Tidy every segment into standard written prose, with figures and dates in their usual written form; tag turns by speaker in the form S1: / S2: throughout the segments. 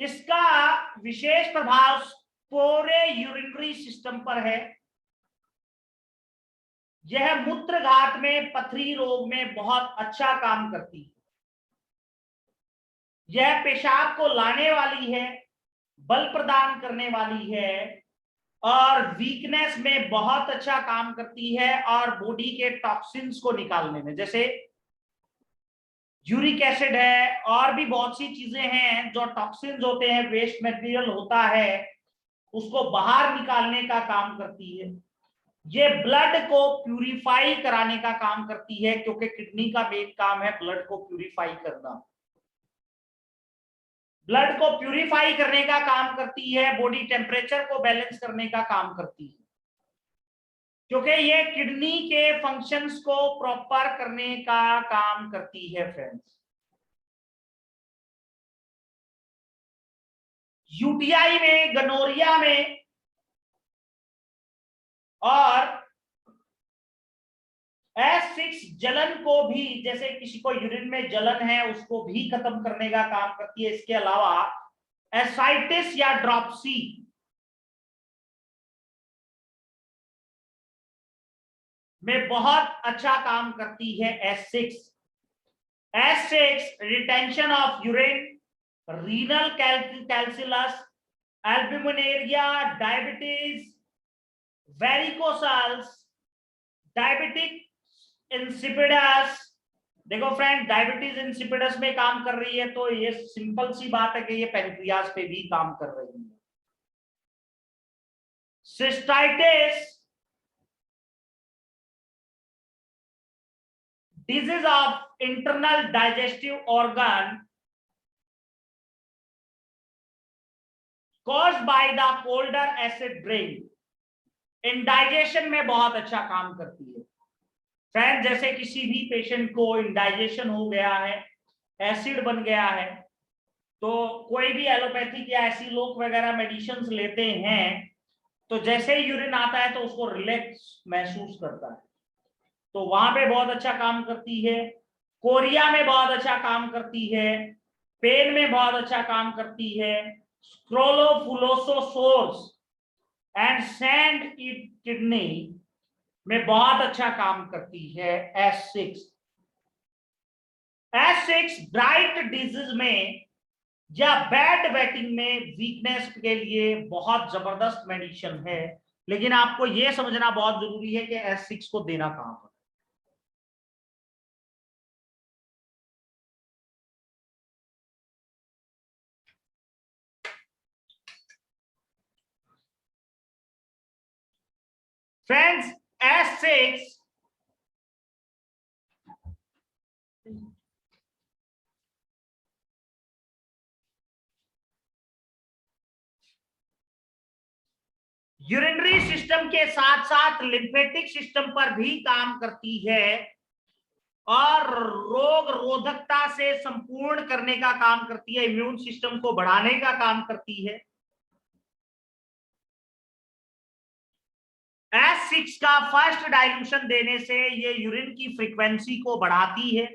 S1: इसका विशेष प्रभाव पूरे यूरिनरी सिस्टम पर है। यह मूत्र घात में पथरी रोग में बहुत अच्छा काम करती है। यह पेशाब को लाने वाली है, बल प्रदान करने वाली है और वीकनेस में बहुत अच्छा काम करती है और बॉडी के टॉक्सिन्स को निकालने में, जैसे यूरिक एसिड है और भी बहुत सी चीजें हैं जो टॉक्सिन्स होते हैं, वेस्ट मटेरियल होता है, उसको बाहर निकालने का काम करती है। ये ब्लड को प्यूरिफाई कराने का काम करती है, क्योंकि किडनी का मेन काम है ब्लड को प्यूरिफाई करना। ब्लड को प्यूरिफाई करने का काम करती है, बॉडी टेम्परेचर को बैलेंस करने का काम करती है, क्योंकि ये किडनी के फंक्शंस को प्रॉपर करने का काम करती है। फ्रेंड्स, यूटीआई में, गनोरिया में और S6 जलन को भी, जैसे किसी को यूरिन में जलन है उसको भी खत्म करने का काम करती है। इसके अलावा एसाइटिस या ड्रॉपसी में बहुत अच्छा काम करती है S6। Retention of urine, renal calculus, albuminuria, diabetes, varicoceles, diabetic insipidus. देखो फ्रेंड, डायबिटीज इंसिपिडस में काम कर रही है, तो ये सिंपल सी बात है कि ये पेनक्रियास पे भी काम कर रही है। Cystitis, disease of internal digestive organ caused by the colder acid drink, indigestion में बहुत अच्छा काम करती है। फ्रेंड, जैसे किसी भी पेशेंट को इंडाइजेशन हो गया है, एसिड बन गया है, तो कोई भी एलोपैथिक या ऐसी लोग वगैरह मेडिसिन लेते हैं, तो जैसे ही यूरिन आता है तो उसको रिलैक्स महसूस करता है, तो वहां पे बहुत अच्छा काम करती है। कोरिया में बहुत अच्छा काम करती है, पेन में बहुत अच्छा काम करती है, स्क्रोलोफुलोसोसोर्स एंड सैंड किडनी में बहुत अच्छा काम करती है। S6 ब्राइट डिजीज में या बैड वेटिंग में वीकनेस के लिए बहुत जबरदस्त मेडिसिन है, लेकिन आपको यह समझना बहुत जरूरी है कि S6 को देना कहां पर। फ्रेंड्स, S6 यूरिनरी सिस्टम के साथ साथ लिम्फेटिक सिस्टम पर भी काम करती है और रोग रोधकता से संपूर्ण करने का काम करती है, इम्यून सिस्टम को बढ़ाने का काम करती है। S6 का फर्स्ट डाइल्यूशन देने से ये यूरिन की फ्रीक्वेंसी को बढ़ाती है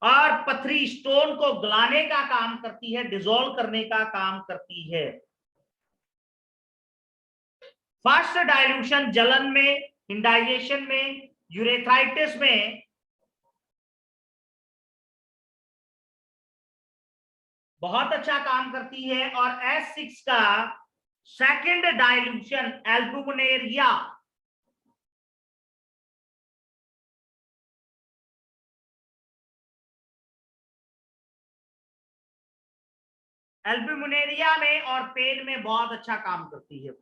S1: और पथरी स्टोन को गलाने का काम करती है, डिसॉल्व करने का काम करती है। फर्स्ट डाइल्यूशन जलन में, इंडाइजेशन में, यूरेथ्राइटिस में बहुत अच्छा काम करती है। और S6 का सेकंड डाइल्यूशन एल्बुमिनेरिया, में और पेन में बहुत अच्छा काम करती है।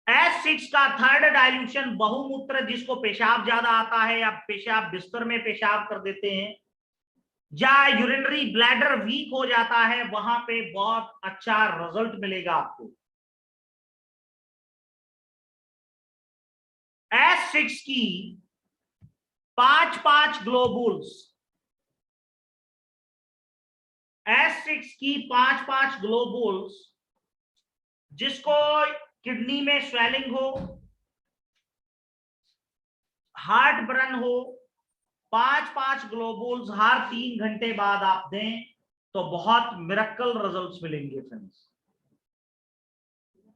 S1: S6 का थर्ड डाइल्यूशन बहुमूत्र, जिसको पेशाब ज्यादा आता है या पेशाब बिस्तर में पेशाब कर देते हैं या यूरिनरी ब्लैडर वीक हो जाता है, वहां पे बहुत अच्छा रिजल्ट मिलेगा आपको। S6 की 5-5 ग्लोबुल्स, S6 की 5-5 ग्लोबुल्स, जिसको किडनी में स्वेलिंग हो, हार्ट बर्न हो, 5-5 ग्लोबुल्स हर 3 घंटे बाद आप दें। तो बहुत मिरेकल रिजल्ट्स मिलेंगे फ्रेंड्स,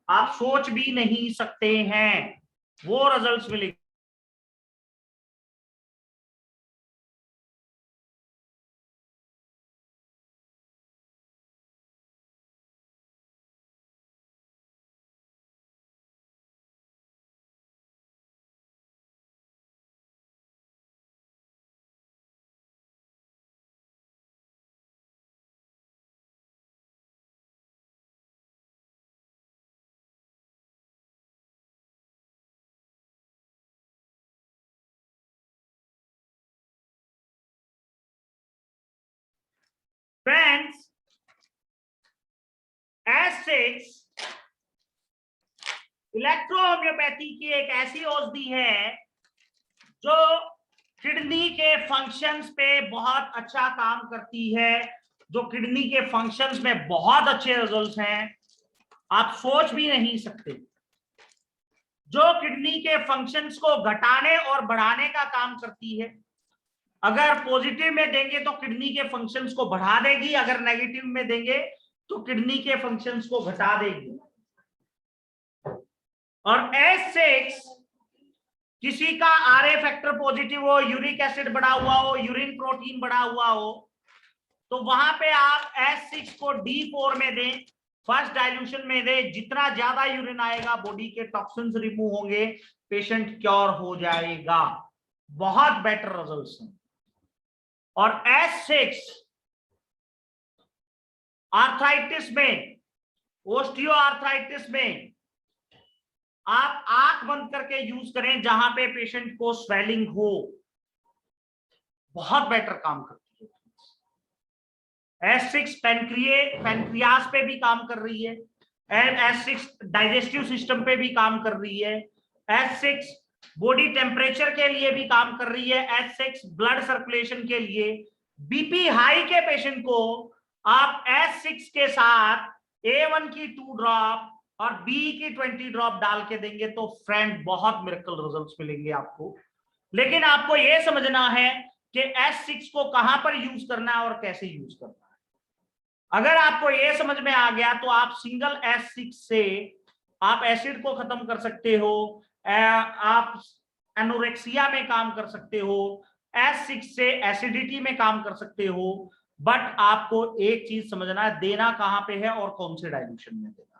S1: आप सोच भी नहीं सकते हैं वो रिजल्ट्स मिलेंगे। फ्रेंड्स, S6 इलेक्ट्रो होम्योपैथी की एक ऐसी औषधि है जो किडनी के फंक्शंस पे बहुत अच्छा काम करती है, जो किडनी के फंक्शंस में बहुत अच्छे रिजल्ट्स हैं, आप सोच भी नहीं सकते। जो किडनी के फंक्शंस को घटाने और बढ़ाने का काम करती है। अगर पॉजिटिव में देंगे तो किडनी के फंक्शंस को बढ़ा देगी, अगर नेगेटिव में देंगे तो किडनी के फंक्शंस को घटा देगी। और S6 किसी का RA फैक्टर पॉजिटिव हो, यूरिक एसिड बढ़ा हुआ हो, यूरिन प्रोटीन बढ़ा हुआ हो, तो वहां पे आप S6 को D4 में दें, फर्स्ट डाइल्यूशन में दें। जितना ज्यादा यूरिन आएगा बॉडी के टॉक्सिन्स रिमूव होंगे, पेशेंट क्योर हो जाएगा। बहुत बेटर रिजल्ट्स हैं। और S6 आर्थराइटिस में, ओस्टियो आर्थराइटिस में आप आंख बंद करके यूज करें जहां पे पेशेंट को स्वेलिंग हो, बहुत बेटर काम करती है। S6 पैनक्रियास पे भी काम कर रही है, एंड S6 डाइजेस्टिव सिस्टम पे भी काम कर रही है। S6 बॉडी टेम्परेचर के लिए भी काम कर रही है। S6 ब्लड सर्कुलेशन के लिए, बीपी हाई के पेशेंट को आप S6 के साथ A1 की 2 ड्रॉप और B की 20 ड्रॉप डाल के देंगे तो फ्रेंड बहुत मिरेकल रिजल्ट्स मिलेंगे आपको। लेकिन आपको यह समझना है कि S6 को कहां पर यूज करना है और कैसे यूज करना है। अगर आपको यह समझ में आ गया तो आप सिंगल S6 से आप एसिड को खत्म कर सकते हो, आप एनोरेक्सिया में काम कर सकते हो, S6 से एसिडिटी में काम कर सकते हो। बट आपको एक चीज समझना है, देना कहां पे है और कौन से डायल्यूशन में देना।